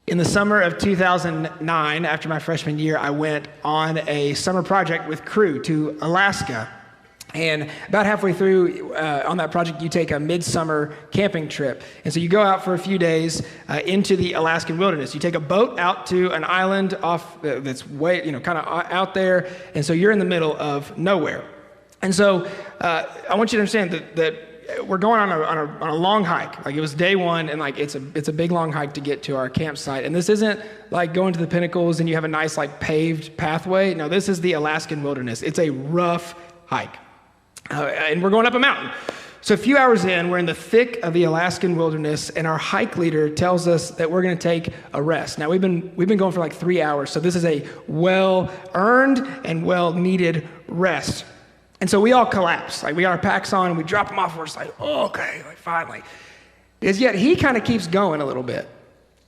In the summer of 2009, after my freshman year, I went on a summer project with crew to Alaska. And about halfway through on that project, you take a midsummer camping trip. And so you go out for a few days into the Alaskan wilderness. You take a boat out to an island off that's way, kind of out there. And so you're in the middle of nowhere. And so I want you to understand that we're going on a long hike. Like, it was day one, and like it's a big long hike to get to our campsite. And this isn't like going to the pinnacles and you have a nice like paved pathway. No, this is the Alaskan wilderness. It's a rough hike, and we're going up a mountain. So a few hours in, we're in the thick of the Alaskan wilderness, and our hike leader tells us that we're going to take a rest. Now we've been going for like 3 hours, so this is a well-earned and well-needed rest. And so we all collapse. Like, we got our packs on, and we drop them off, and we're just like, oh, okay, like finally. Because yet he kind of keeps going a little bit.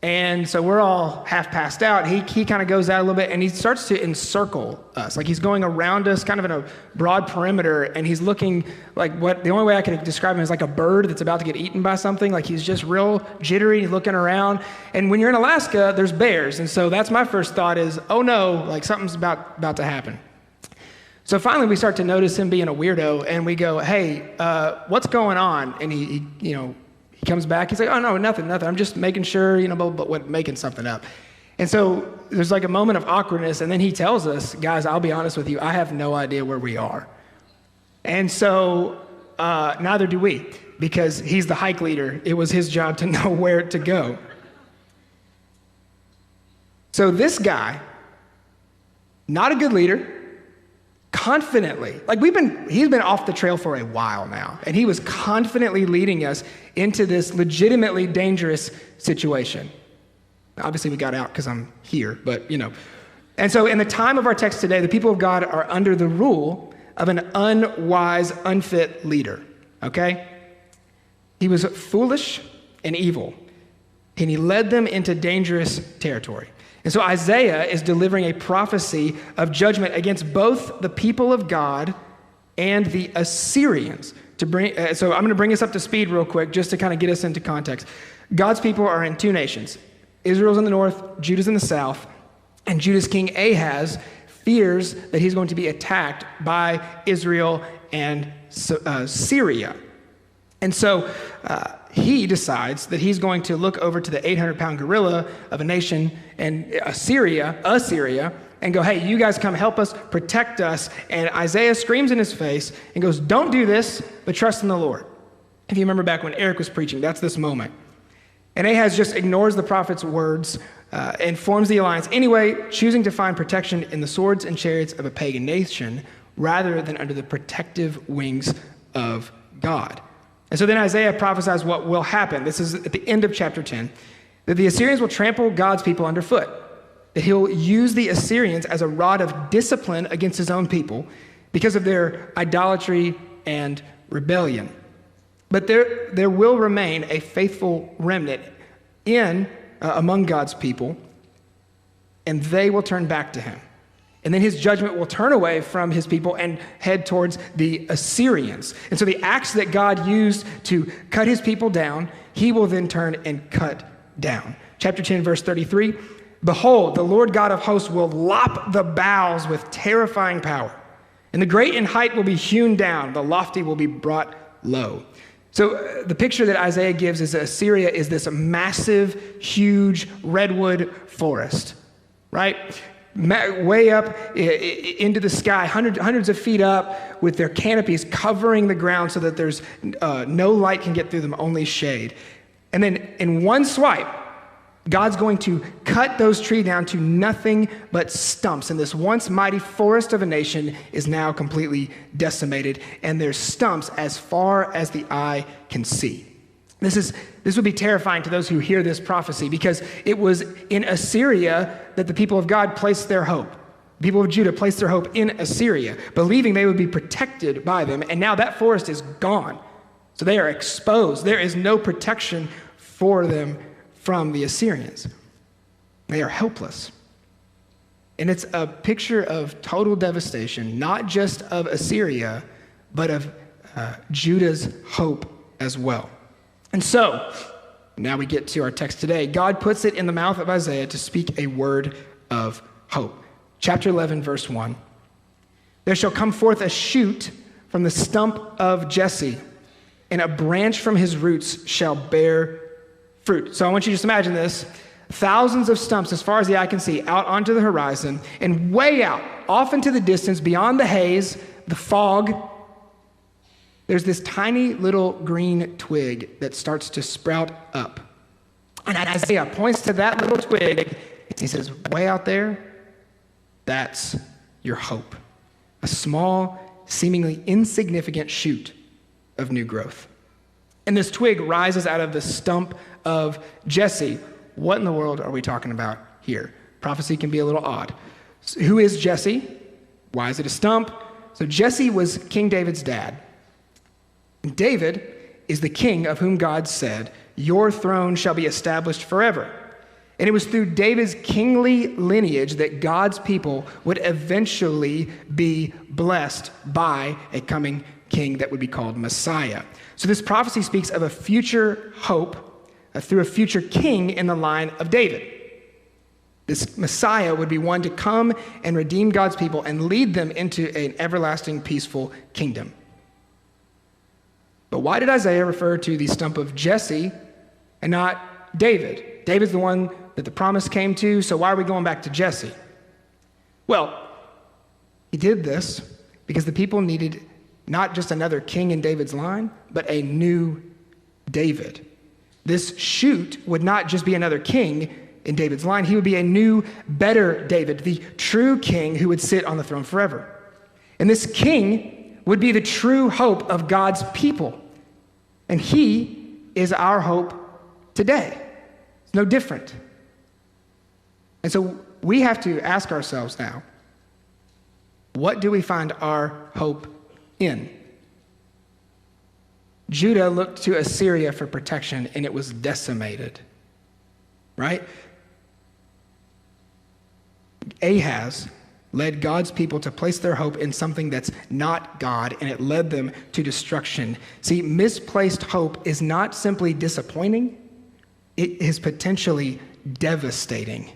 And so we're all half passed out. He kind of goes out a little bit, and he starts to encircle us. Like, he's going around us kind of in a broad perimeter, and he's looking like the only way I can describe him is like a bird that's about to get eaten by something. Like, he's just real jittery, looking around. And when you're in Alaska, there's bears. And so that's my first thought is, oh no, like something's about to happen. So finally, we start to notice him being a weirdo, and we go, hey, what's going on? And he comes back. He's like, oh, no, nothing. I'm just making sure, but making something up. And so there's like a moment of awkwardness, and then he tells us, guys, I'll be honest with you, I have no idea where we are. And so neither do we, because he's the hike leader. It was his job to know where to go. So this guy, not a good leader, confidently, like he's been off the trail for a while now, and he was confidently leading us into this legitimately dangerous situation. Obviously we got out because I'm here, but And so in the time of our text today, the people of God are under the rule of an unwise, unfit leader, okay? He was foolish and evil, and he led them into dangerous territory. And so Isaiah is delivering a prophecy of judgment against both the people of God and the Assyrians. So I'm going to bring us up to speed real quick just to kind of get us into context. God's people are in two nations. Israel's in the north, Judah's in the south, and Judah's king Ahaz fears that he's going to be attacked by Israel and Syria. And so he decides that he's going to look over to the 800-pound gorilla of a nation and Assyria, and go, hey, you guys come help us, protect us. And Isaiah screams in his face and goes, don't do this, but trust in the Lord. If you remember back when Eric was preaching, that's this moment. And Ahaz just ignores the prophet's words and forms the alliance anyway, choosing to find protection in the swords and chariots of a pagan nation rather than under the protective wings of God. And so then Isaiah prophesies what will happen. This is at the end of chapter 10, that the Assyrians will trample God's people underfoot, that he'll use the Assyrians as a rod of discipline against his own people because of their idolatry and rebellion. But there will remain a faithful remnant among God's people, and they will turn back to him. And then his judgment will turn away from his people and head towards the Assyrians. And so the axe that God used to cut his people down, he will then turn and cut down. Chapter 10, verse 33, behold, the Lord God of hosts will lop the boughs with terrifying power. And the great in height will be hewn down, the lofty will be brought low. So the picture that Isaiah gives is that Assyria is this massive, huge redwood forest, right? Way up into the sky, hundreds of feet up, with their canopies covering the ground so that there's no light can get through them, only shade. And then in one swipe, God's going to cut those trees down to nothing but stumps. And this once mighty forest of a nation is now completely decimated, and there's stumps as far as the eye can see. This would be terrifying to those who hear this prophecy, because it was in Assyria that the people of God placed their hope. The people of Judah placed their hope in Assyria, believing they would be protected by them. And now that forest is gone. So they are exposed. There is no protection for them from the Assyrians. They are helpless. And it's a picture of total devastation, not just of Assyria, but of Judah's hope as well. And so, now we get to our text today. God puts it in the mouth of Isaiah to speak a word of hope. Chapter 11, verse 1. There shall come forth a shoot from the stump of Jesse, and a branch from his roots shall bear fruit. So I want you to just imagine this. Thousands of stumps, as far as the eye can see, out onto the horizon, and way out, off into the distance, beyond the haze, the fog, there's this tiny little green twig that starts to sprout up. And Isaiah points to that little twig, he says, way out there, that's your hope. A small, seemingly insignificant shoot of new growth. And this twig rises out of the stump of Jesse. What in the world are we talking about here? Prophecy can be a little odd. So who is Jesse? Why is it a stump? So Jesse was King David's dad. And David is the king of whom God said, your throne shall be established forever. And it was through David's kingly lineage that God's people would eventually be blessed by a coming king that would be called Messiah. So this prophecy speaks of a future hope through a future king in the line of David. This Messiah would be one to come and redeem God's people and lead them into an everlasting, peaceful kingdom. But why did Isaiah refer to the stump of Jesse and not David? David's the one that the promise came to, so why are we going back to Jesse? Well, he did this because the people needed not just another king in David's line, but a new David. This shoot would not just be another king in David's line. He would be a new, better David, the true king who would sit on the throne forever. And this king would be the true hope of God's people. And he is our hope today. It's no different. And so we have to ask ourselves now, what do we find our hope in? Judah looked to Assyria for protection, and it was decimated, right? Ahaz led God's people to place their hope in something that's not God, and it led them to destruction. See, misplaced hope is not simply disappointing, it is potentially devastating.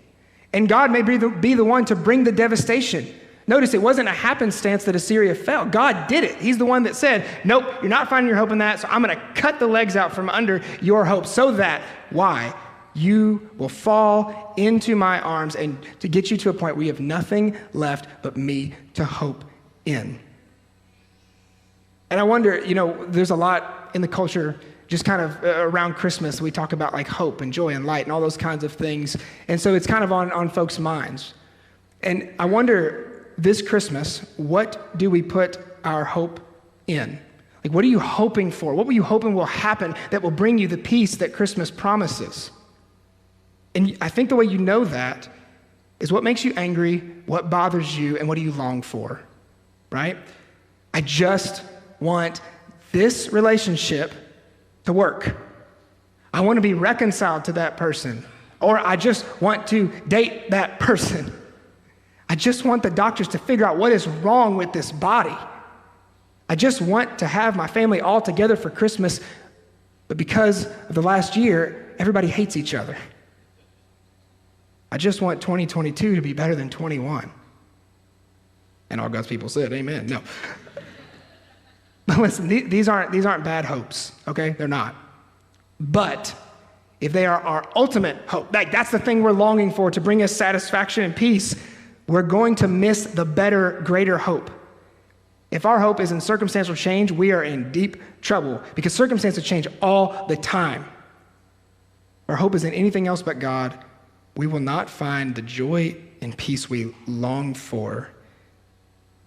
And God may be the one to bring the devastation. Notice it wasn't a happenstance that Assyria fell. God did it. He's the one that said, nope, you're not finding your hope in that, so I'm going to cut the legs out from under your hope so that, why? You will fall into my arms and to get you to a point where you have nothing left but me to hope in. And I wonder, there's a lot in the culture just kind of around Christmas. We talk about like hope and joy and light and all those kinds of things. And so it's kind of on folks' minds. And I wonder, this Christmas, what do we put our hope in? Like, what are you hoping for? What were you hoping will happen that will bring you the peace that Christmas promises? And I think the way you know that is what makes you angry, what bothers you, and what do you long for, right? I just want this relationship to work. I want to be reconciled to that person, or I just want to date that person. I just want the doctors to figure out what is wrong with this body. I just want to have my family all together for Christmas, but because of the last year, everybody hates each other. I just want 2022 to be better than 21. And all God's people said, amen. No. But listen, these aren't bad hopes, okay? They're not. But if they are our ultimate hope, like that's the thing we're longing for to bring us satisfaction and peace, we're going to miss the better, greater hope. If our hope is in circumstantial change, we are in deep trouble because circumstances change all the time. Our hope is in anything else but God. We will not find the joy and peace we long for.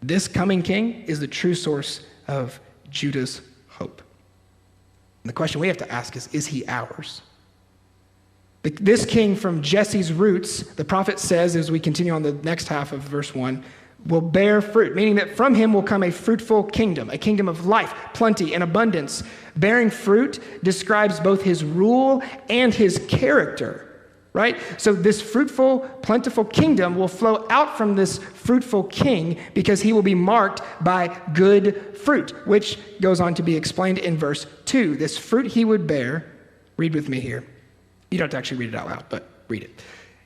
This coming king is the true source of Judah's hope. And the question we have to ask is he ours? This king from Jesse's roots, the prophet says, as we continue on the next half of verse 1, will bear fruit, meaning that from him will come a fruitful kingdom, a kingdom of life, plenty, and abundance. Bearing fruit describes both his rule and his character, right? So this fruitful, plentiful kingdom will flow out from this fruitful king because he will be marked by good fruit, which goes on to be explained in verse 2. This fruit he would bear, read with me here, You don't have to actually read it out loud, but read it.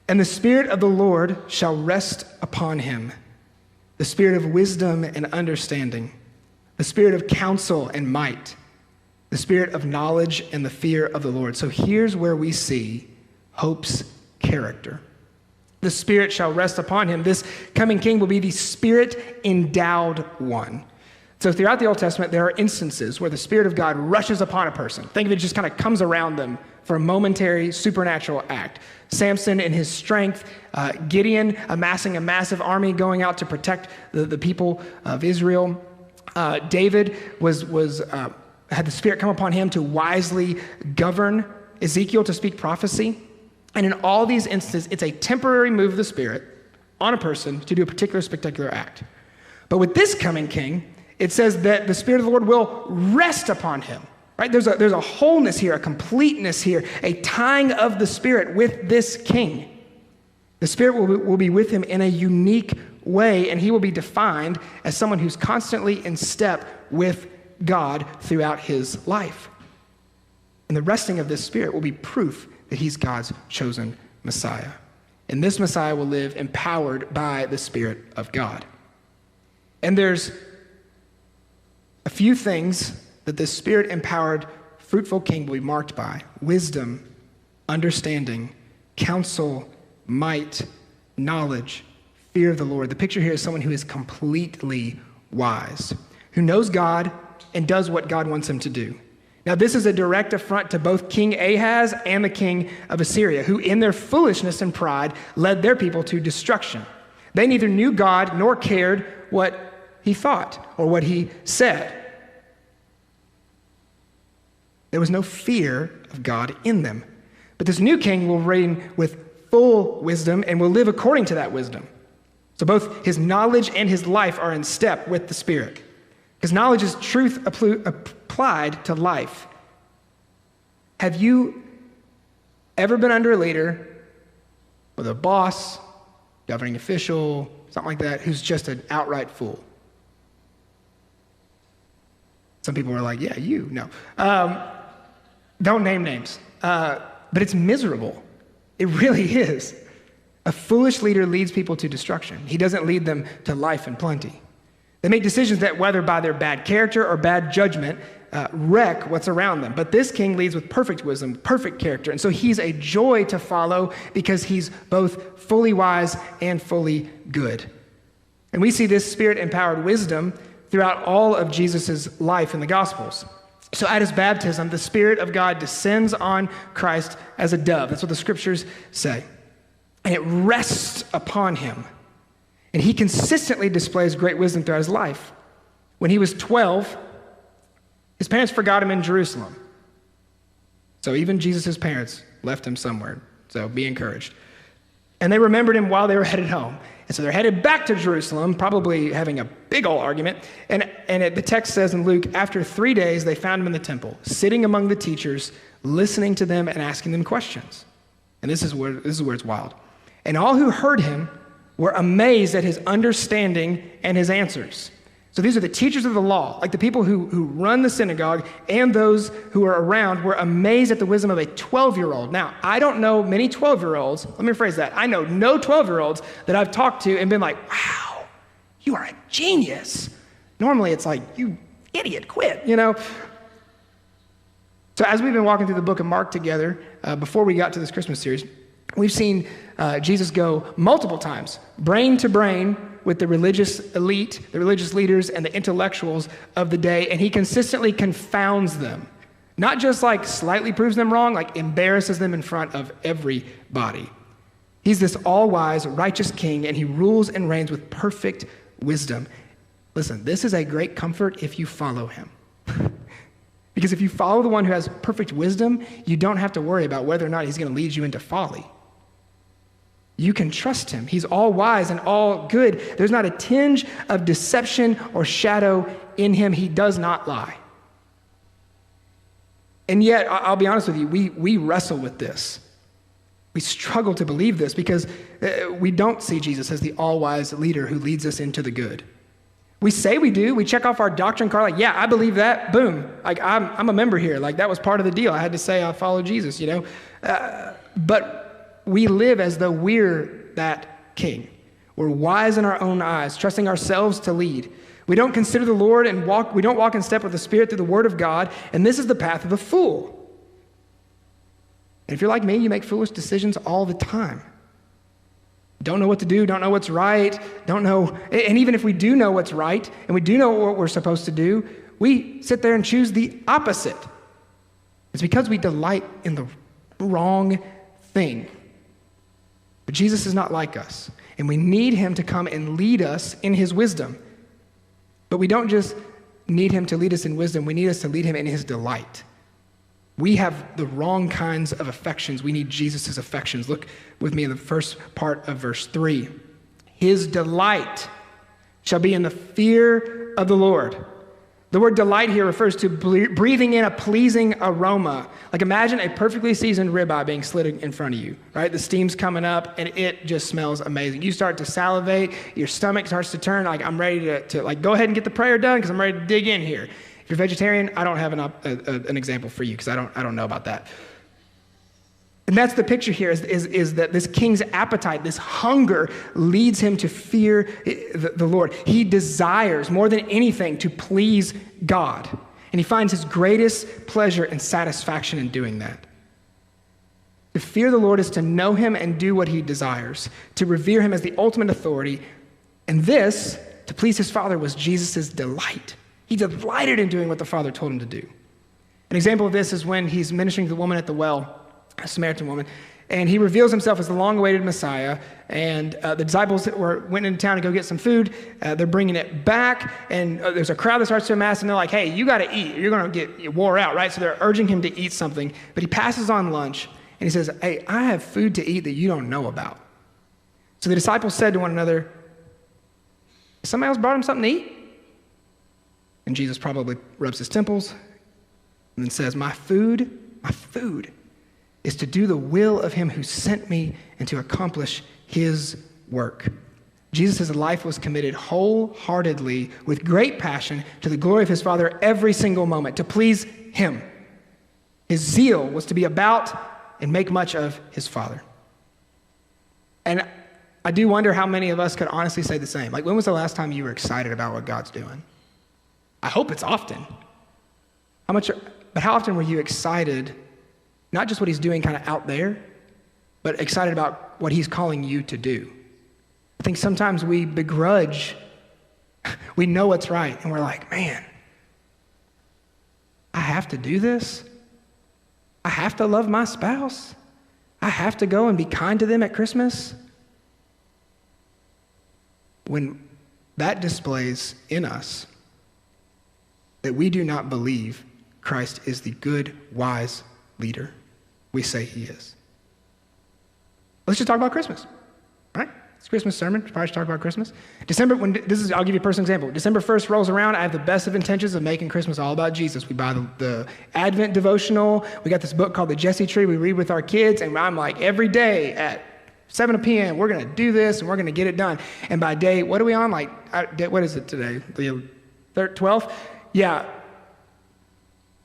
And the Spirit of the Lord shall rest upon him, the Spirit of wisdom and understanding, the Spirit of counsel and might, the Spirit of knowledge and the fear of the Lord. So here's where we see hope's character. The Spirit shall rest upon him. This coming king will be the Spirit-endowed one. So throughout the Old Testament, there are instances where the Spirit of God rushes upon a person. Think of it, just kind of comes around them for a momentary supernatural act. Samson in his strength, Gideon amassing a massive army going out to protect the people of Israel. David had the Spirit come upon him to wisely govern, Ezekiel to speak prophecy. And in all these instances, it's a temporary move of the Spirit on a person to do a particular spectacular act. But with this coming king, it says that the Spirit of the Lord will rest upon him. Right? There's a wholeness here, a completeness here, a tying of the Spirit with this king. The Spirit will be with him in a unique way, and he will be defined as someone who's constantly in step with God throughout his life. And the resting of this Spirit will be proof that he's God's chosen Messiah. And this Messiah will live empowered by the Spirit of God. And there's a few things that this Spirit-empowered, fruitful king will be marked by: wisdom, understanding, counsel, might, knowledge, fear of the Lord. The picture here is someone who is completely wise, who knows God and does what God wants him to do. Now, this is a direct affront to both King Ahaz and the king of Assyria, who in their foolishness and pride led their people to destruction. They neither knew God nor cared what he thought or what he said. There was no fear of God in them. But this new king will reign with full wisdom and will live according to that wisdom. So both his knowledge and his life are in step with the Spirit. Because knowledge is truth applied to life. Have you ever been under a leader, with a boss, governing official, something like that, who's just an outright fool? Some people were like, yeah, you. No. Don't name names. But it's miserable. It really is. A foolish leader leads people to destruction. He doesn't lead them to life and plenty. They make decisions that, whether by their bad character or bad judgment, wreck what's around them. But this king leads with perfect wisdom, perfect character. And so he's a joy to follow because he's both fully wise and fully good. And we see this Spirit-empowered wisdom throughout all of Jesus' life in the Gospels. So at his baptism, the Spirit of God descends on Christ as a dove. That's what the scriptures say. And it rests upon him. And he consistently displays great wisdom throughout his life. When he was 12, his parents forgot him in Jerusalem. So even Jesus' parents left him somewhere. So be encouraged. And they remembered him while they were headed home. And so they're headed back to Jerusalem, probably having a big old argument. And the text says in Luke, after 3 days, they found him in the temple, sitting among the teachers, listening to them and asking them questions. And this is where it's wild. And all who heard him were amazed at his understanding and his answers. So these are the teachers of the law, like the people who run the synagogue, and those who are around were amazed at the wisdom of a 12-year-old. Now, I don't know many 12-year-olds. Let me rephrase that. I know no 12-year-olds that I've talked to and been like, wow, you are a genius. Normally it's like, you idiot, quit, you know? So as we've been walking through the book of Mark together, before we got to this Christmas series, we've seen Jesus go multiple times, brain to brain, with the religious elite, the religious leaders, and the intellectuals of the day, and he consistently confounds them. Not just like slightly proves them wrong, like embarrasses them in front of everybody. He's this all-wise, righteous king, and he rules and reigns with perfect wisdom. Listen, this is a great comfort if you follow him. Because if you follow the one who has perfect wisdom, you don't have to worry about whether or not he's going to lead you into folly. You can trust him. He's all wise and all good. There's not a tinge of deception or shadow in him. He does not lie. And yet, I'll be honest with you, we wrestle with this. We struggle to believe this because we don't see Jesus as the all-wise leader who leads us into the good. We say we do. We check off our doctrine card like, yeah, I believe that. Boom. Like, I'm a member here. Like, that was part of the deal. I had to say I follow Jesus, you know. But we live as though we're that king. We're wise in our own eyes, trusting ourselves to lead. We don't consider the Lord and we don't walk in step with the Spirit through the word of God, and this is the path of a fool. And if you're like me, you make foolish decisions all the time. Don't know what to do, don't know what's right, don't know, and even if we do know what's right, and we do know what we're supposed to do, we sit there and choose the opposite. It's because we delight in the wrong thing. But Jesus is not like us, and we need him to come and lead us in his wisdom. But we don't just need him to lead us in wisdom, we need us to lead him in his delight. We have the wrong kinds of affections. We need Jesus' affections. Look with me in the first part of verse 3. His delight shall be in the fear of the Lord. The word delight here refers to breathing in a pleasing aroma. Like imagine a perfectly seasoned ribeye being slid in front of you, right? The steam's coming up and it just smells amazing. You start to salivate, your stomach starts to turn, like I'm ready to like go ahead and get the prayer done because I'm ready to dig in here. If you're vegetarian, I don't have an example for you because I don't know about that. And that's the picture here is that this king's appetite, this hunger leads him to fear the Lord. He desires more than anything to please God. And he finds his greatest pleasure and satisfaction in doing that. To fear the Lord is to know him and do what he desires, to revere him as the ultimate authority. And this, to please his Father, was Jesus' delight. He delighted in doing what the Father told him to do. An example of this is when he's ministering to the woman at the well, a Samaritan woman, and he reveals himself as the long-awaited Messiah, and the disciples went into town to go get some food. They're bringing it back, and there's a crowd that starts to amass, and they're like, hey, you got to eat. You're going to get wore out, right? So they're urging him to eat something, but he passes on lunch, and he says, hey, I have food to eat that you don't know about. So the disciples said to one another, somebody else brought him something to eat? And Jesus probably rubs his temples and then says, my food is to do the will of him who sent me and to accomplish his work. Jesus' life was committed wholeheartedly with great passion to the glory of his Father every single moment, to please him. His zeal was to be about and make much of his Father. And I do wonder how many of us could honestly say the same. Like, when was the last time you were excited about what God's doing? I hope it's often. But how often were you excited, not just what he's doing kind of out there, but excited about what he's calling you to do? I think sometimes we begrudge, we know what's right, and we're like, man, I have to do this? I have to love my spouse? I have to go and be kind to them at Christmas? When that displays in us that we do not believe Christ is the good, wise leader we say he is. Let's just talk about Christmas, right? It's a Christmas sermon. Probably should talk about Christmas. I'll give you a personal example. December 1st rolls around. I have the best of intentions of making Christmas all about Jesus. We buy the Advent devotional. We got this book called The Jesse Tree we read with our kids, and I'm like, every day at 7 p.m., we're going to do this, and we're going to get it done. And by day, what are we on? What is it today? The 12th? Yeah.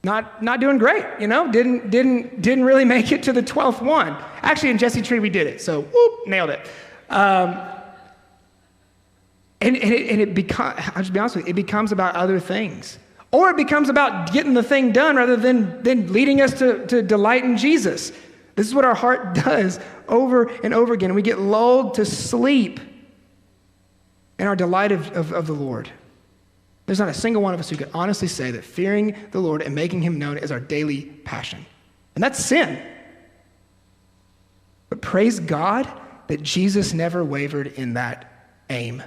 Not doing great, you know? Didn't really make it to the 12th one. Actually, in Jesse Tree, we did it, so nailed it. And it becomes, I'll just be honest with you, it becomes about other things. Or it becomes about getting the thing done rather than leading us to delight in Jesus. This is what our heart does over and over again. We get lulled to sleep in our delight of the Lord. There's not a single one of us who could honestly say that fearing the Lord and making him known is our daily passion. And that's sin. But praise God that Jesus never wavered in that aim.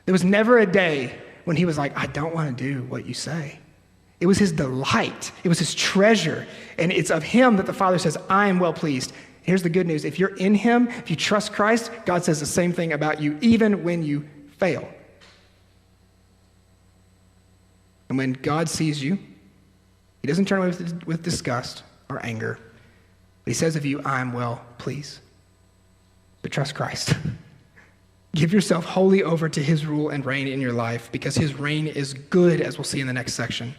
There was never a day when he was like, I don't want to do what you say. It was his delight. It was his treasure. And it's of him that the Father says, I am well pleased. Here's the good news. If you're in him, if you trust Christ, God says the same thing about you, even when you fail. And when God sees you, he doesn't turn away with disgust or anger. But he says of you, I am well pleased. But trust Christ. Give yourself wholly over to his rule and reign in your life, because his reign is good, as we'll see in the next section.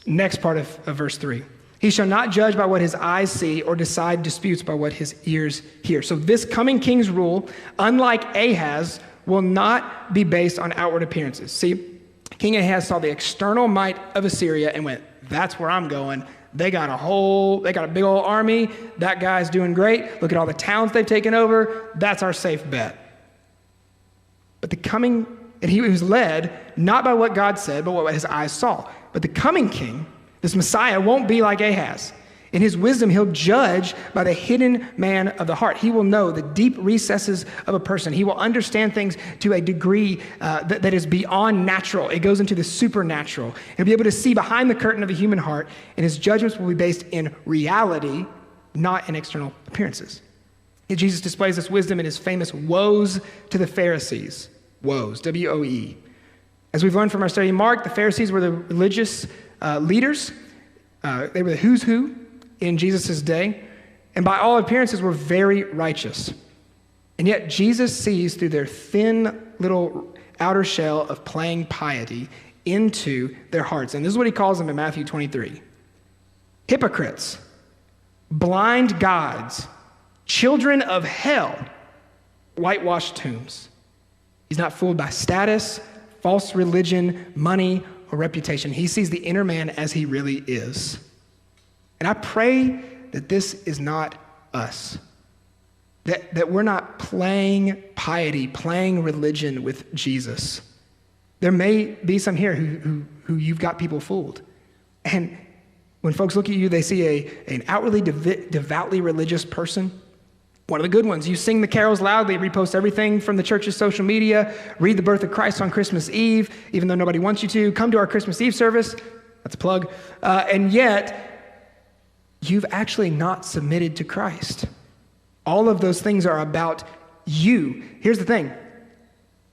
Next part of verse 3. He shall not judge by what his eyes see or decide disputes by what his ears hear. So this coming king's rule, unlike Ahaz, will not be based on outward appearances. See, King Ahaz saw the external might of Assyria and went, that's where I'm going. They got a big old army. That guy's doing great. Look at all the towns they've taken over. That's our safe bet. But and he was led not by what God said, but what his eyes saw. But the coming king, this Messiah, won't be like Ahaz. In his wisdom, he'll judge by the hidden man of the heart. He will know the deep recesses of a person. He will understand things to a degree that is beyond natural. It goes into the supernatural. He'll be able to see behind the curtain of the human heart, and his judgments will be based in reality, not in external appearances. And Jesus displays this wisdom in his famous woes to the Pharisees. Woes, W-O-E. As we've learned from our study in Mark, the Pharisees were the religious leaders. They were the who's who in Jesus' day, and by all appearances were very righteous. And yet Jesus sees through their thin little outer shell of playing piety into their hearts. And this is what he calls them in Matthew 23. Hypocrites, blind guides, children of hell, whitewashed tombs. He's not fooled by status, false religion, money, or reputation. He sees the inner man as he really is. And I pray that this is not us. That we're not playing piety, playing religion with Jesus. There may be some here who you've got people fooled. And when folks look at you, they see an outwardly devoutly religious person. One of the good ones. You sing the carols loudly, repost everything from the church's social media, read the birth of Christ on Christmas Eve, even though nobody wants you to. Come to our Christmas Eve service. That's a plug. And yet, you've actually not submitted to Christ. All of those things are about you. Here's the thing.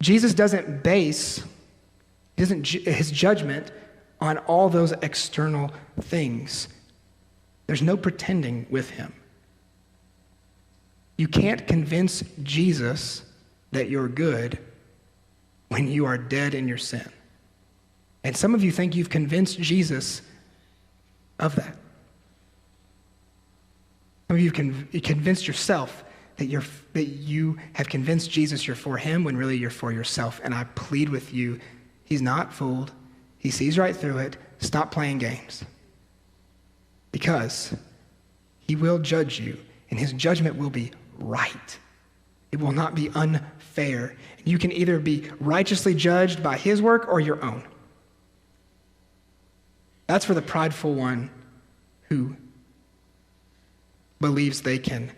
Jesus doesn't base his judgment on all those external things. There's no pretending with him. You can't convince Jesus that you're good when you are dead in your sin. And some of you think you've convinced Jesus of that. Some of you convinced yourself that you have convinced Jesus you're for him when really you're for yourself. And I plead with you, he's not fooled. He sees right through it. Stop playing games. Because he will judge you, and his judgment will be right. It will not be unfair. You can either be righteously judged by his work or your own. That's for the prideful one who believes they can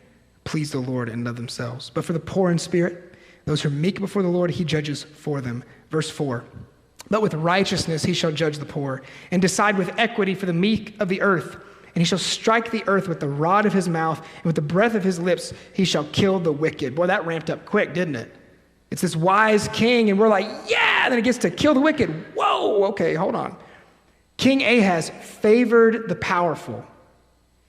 please the Lord and love themselves. But for the poor in spirit, those who are meek before the Lord, he judges for them. Verse 4, but with righteousness he shall judge the poor and decide with equity for the meek of the earth. And he shall strike the earth with the rod of his mouth, and with the breath of his lips he shall kill the wicked. Boy, that ramped up quick, didn't it? It's this wise king, and we're like, yeah, and then it gets to kill the wicked. Whoa, okay, hold on. King Ahaz favored the powerful.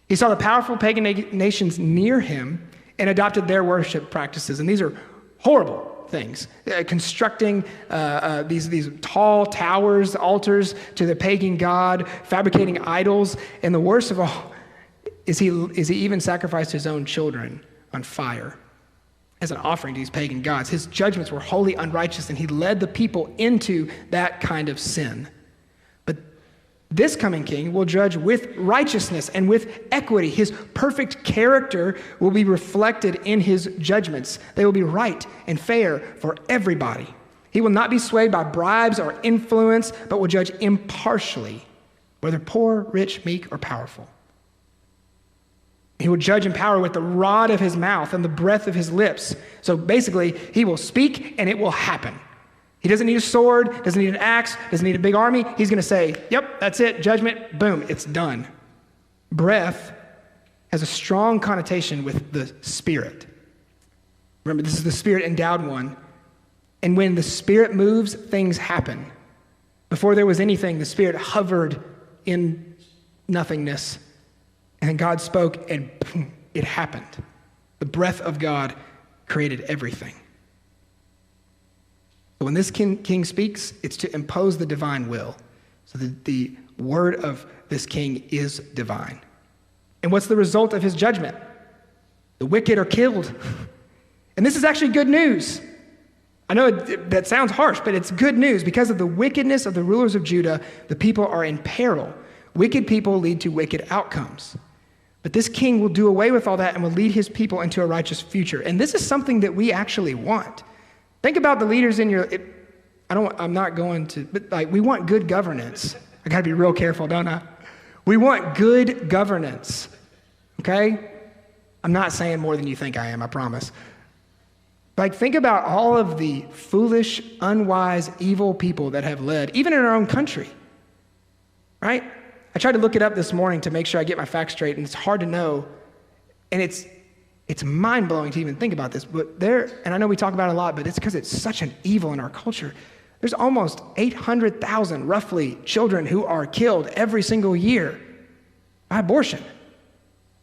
He saw the powerful pagan nations near him and adopted their worship practices. And these are horrible things. Constructing these tall towers, altars to the pagan god, fabricating idols. And the worst of all is he even sacrificed his own children on fire as an offering to these pagan gods. His judgments were wholly unrighteous, and he led the people into that kind of sin. This coming king will judge with righteousness and with equity. His perfect character will be reflected in his judgments. They will be right and fair for everybody. He will not be swayed by bribes or influence, but will judge impartially, whether poor, rich, meek, or powerful. He will judge in power with the rod of his mouth and the breath of his lips. So basically, he will speak and it will happen. He doesn't need a sword, doesn't need an axe, doesn't need a big army. He's going to say, yep, that's it, judgment, boom, it's done. Breath has a strong connotation with the Spirit. Remember, this is the Spirit-endowed one. And when the Spirit moves, things happen. Before there was anything, the Spirit hovered in nothingness. And then God spoke, and boom, it happened. The breath of God created everything. But when this king speaks, it's to impose the divine will. So the word of this king is divine. And what's the result of his judgment? The wicked are killed. And this is actually good news. I know that sounds harsh, but it's good news. Because of the wickedness of the rulers of Judah, the people are in peril. Wicked people lead to wicked outcomes. But this king will do away with all that and will lead his people into a righteous future. And this is something that we actually want. Think about the leaders in your, we want good governance. I gotta be real careful, don't I? We want good governance, okay? I'm not saying more than you think I am, I promise. Like, think about all of the foolish, unwise, evil people that have led, even in our own country, right? I tried to look it up this morning to make sure I get my facts straight, and it's hard to know, and it's mind-blowing to even think about this, but and I know we talk about it a lot, but it's because it's such an evil in our culture. There's almost 800,000, roughly, children who are killed every single year by abortion.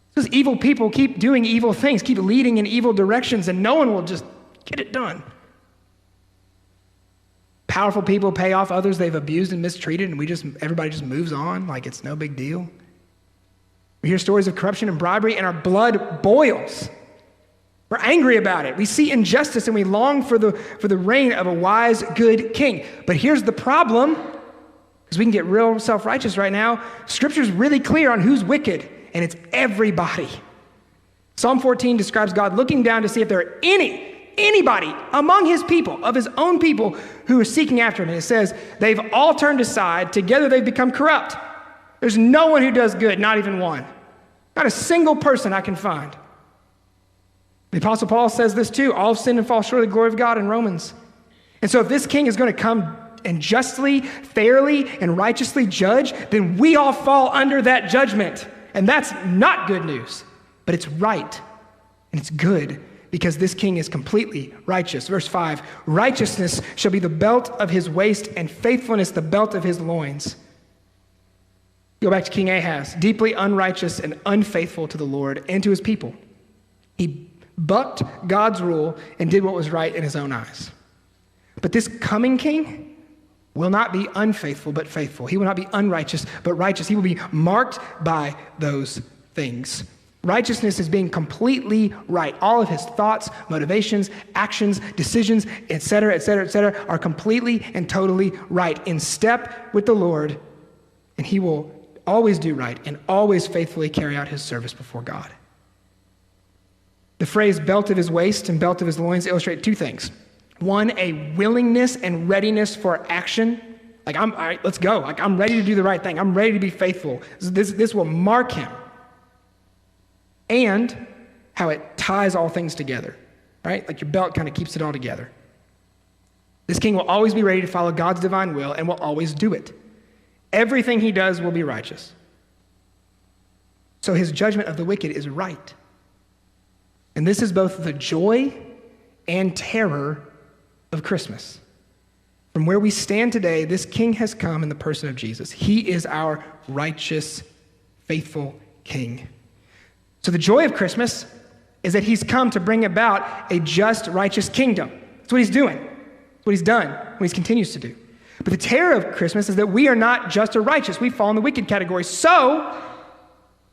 Because evil people keep doing evil things, keep leading in evil directions, and no one will just get it done. Powerful people pay off others they've abused and mistreated, and everybody just moves on like it's no big deal. We hear stories of corruption and bribery, and our blood boils. We're angry about it. We see injustice, and we long for the reign of a wise, good king. But here's the problem, because we can get real self-righteous right now. Scripture's really clear on who's wicked, and it's everybody. Psalm 14 describes God looking down to see if there are anybody among his people, of his own people, who are seeking after him. And it says, they've all turned aside. Together they've become corrupt. There's no one who does good, not even one. Not a single person I can find. The Apostle Paul says this too. All have sinned and fall short of the glory of God in Romans. And so if this king is going to come and justly, fairly, and righteously judge, then we all fall under that judgment. And that's not good news, but it's right and it's good because this king is completely righteous. Verse 5, righteousness shall be the belt of his waist and faithfulness the belt of his loins. Go back to King Ahaz, deeply unrighteous and unfaithful to the Lord and to his people. He bucked God's rule and did what was right in his own eyes. But this coming king will not be unfaithful, but faithful. He will not be unrighteous, but righteous. He will be marked by those things. Righteousness is being completely right. All of his thoughts, motivations, actions, decisions, etc., are completely and totally right, in step with the Lord, and he will always do right and always faithfully carry out his service before God. The phrase belt of his waist and belt of his loins illustrate two things. One, a willingness and readiness for action. Like, all right, let's go. Like, I'm ready to do the right thing. I'm ready to be faithful. This will mark him. And how it ties all things together, right? Like your belt kind of keeps it all together. This king will always be ready to follow God's divine will and will always do it. Everything he does will be righteous. So his judgment of the wicked is right. And this is both the joy and terror of Christmas. From where we stand today, this king has come in the person of Jesus. He is our righteous, faithful king. So the joy of Christmas is that he's come to bring about a just, righteous kingdom. That's what he's doing. That's what he's done, what he continues to do. But the terror of Christmas is that we are not just or righteous. We fall in the wicked category. So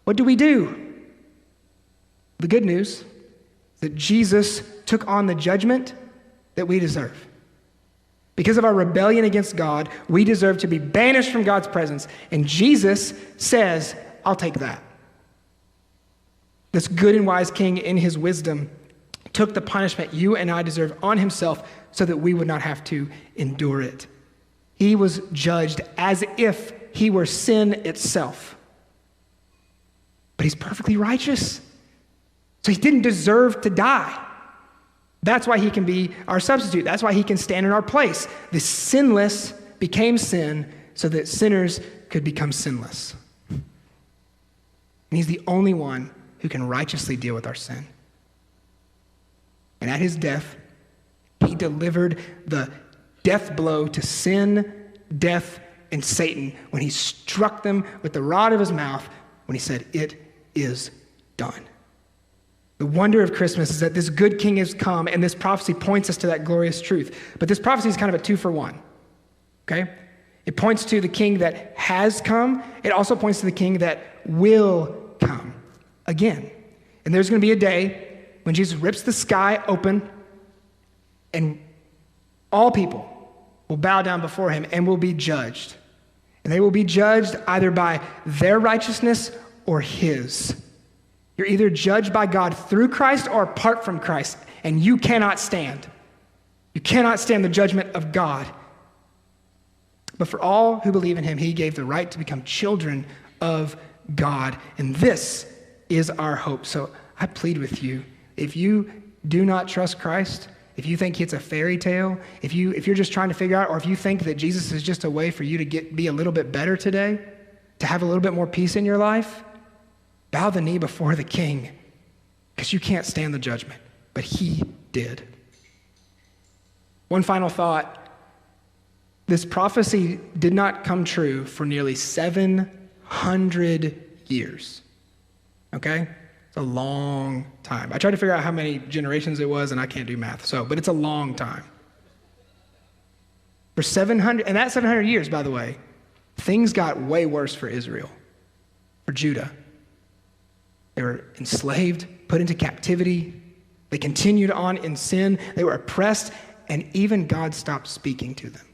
what do? The good news is that Jesus took on the judgment that we deserve. Because of our rebellion against God, we deserve to be banished from God's presence. And Jesus says, I'll take that. This good and wise king, in his wisdom, took the punishment you and I deserve on himself so that we would not have to endure it. He was judged as if he were sin itself. But he's perfectly righteous. So he didn't deserve to die. That's why he can be our substitute. That's why he can stand in our place. The sinless became sin so that sinners could become sinless. And he's the only one who can righteously deal with our sin. And at his death, he delivered the death blow to sin, death, and Satan when he struck them with the rod of his mouth when he said, "It is done." The wonder of Christmas is that this good king has come, and this prophecy points us to that glorious truth. But this prophecy is kind of a 2-for-1, okay? It points to the king that has come. It also points to the king that will come. again. And there's going to be a day when Jesus rips the sky open and all people will bow down before him and will be judged. And they will be judged either by their righteousness or his. You're either judged by God through Christ or apart from Christ, and you cannot stand. You cannot stand the judgment of God. But for all who believe in him, he gave the right to become children of God. And this is our hope. So I plead with you, if you do not trust Christ, if you think it's a fairy tale, if you're just trying to figure out, or if you think that Jesus is just a way for you to be a little bit better today, to have a little bit more peace in your life, bow the knee before the King, because you can't stand the judgment, but he did. One final thought. This prophecy did not come true for nearly 700 years. Okay? It's a long time. I tried to figure out how many generations it was, and I can't do math, but it's a long time. For 700, and that 700 years, by the way, things got way worse for Israel, for Judah. They were enslaved, put into captivity. They continued on in sin. They were oppressed, and even God stopped speaking to them.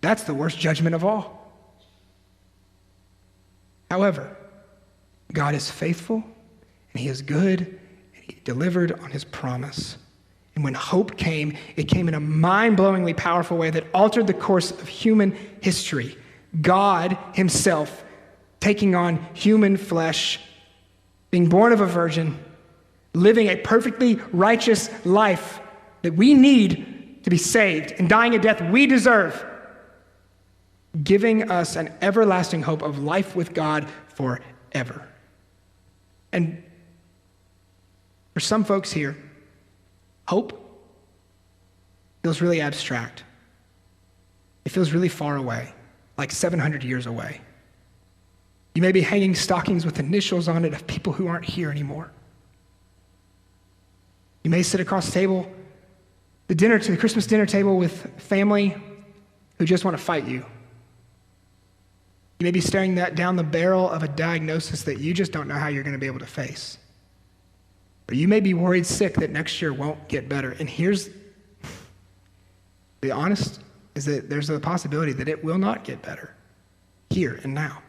That's the worst judgment of all. However, God is faithful, and he is good, and he delivered on his promise. And when hope came, it came in a mind-blowingly powerful way that altered the course of human history. God himself taking on human flesh, being born of a virgin, living a perfectly righteous life that we need to be saved, and dying a death we deserve, giving us an everlasting hope of life with God forever. And for some folks here, hope feels really abstract. It feels really far away, like 700 years away. You may be hanging stockings with initials on it of people who aren't here anymore. You may sit across the table, the Christmas dinner table with family who just want to fight you. You may be staring down the barrel of a diagnosis that you just don't know how you're going to be able to face. Or you may be worried sick that next year won't get better. And here's the honest, is that there's a possibility that it will not get better here and now.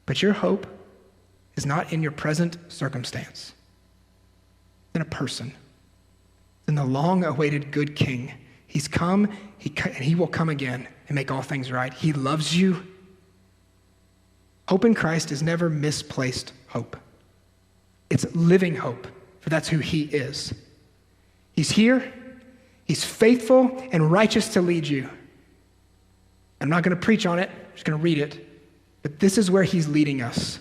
But your hope is not in your present circumstance. It's in a person. It's in the long-awaited good King. He's come, and he will come again and make all things right. He loves you. Hope in Christ is never misplaced hope. It's living hope, for that's who he is. He's here. He's faithful and righteous to lead you. I'm not going to preach on it. I'm just going to read it. But this is where he's leading us,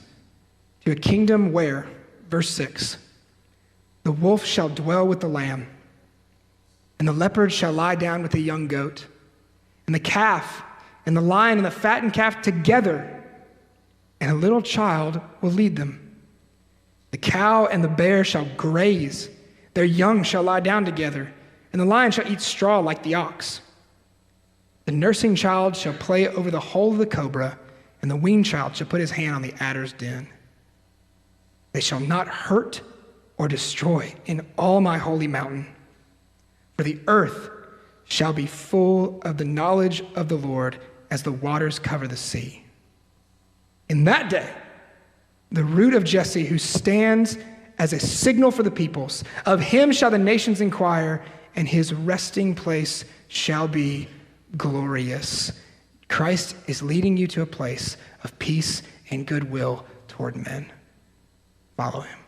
to a kingdom where, verse 6, the wolf shall dwell with the lamb, and the leopard shall lie down with the young goat, and the calf and the lion and the fattened calf together, and a little child will lead them. The cow and the bear shall graze, their young shall lie down together, and the lion shall eat straw like the ox. The nursing child shall play over the hole of the cobra, and the weaned child shall put his hand on the adder's den. They shall not hurt or destroy in all my holy mountain, for the earth shall be full of the knowledge of the Lord as the waters cover the sea. In that day, the root of Jesse, who stands as a signal for the peoples, of him shall the nations inquire, and his resting place shall be glorious. Christ is leading you to a place of peace and goodwill toward men. Follow him.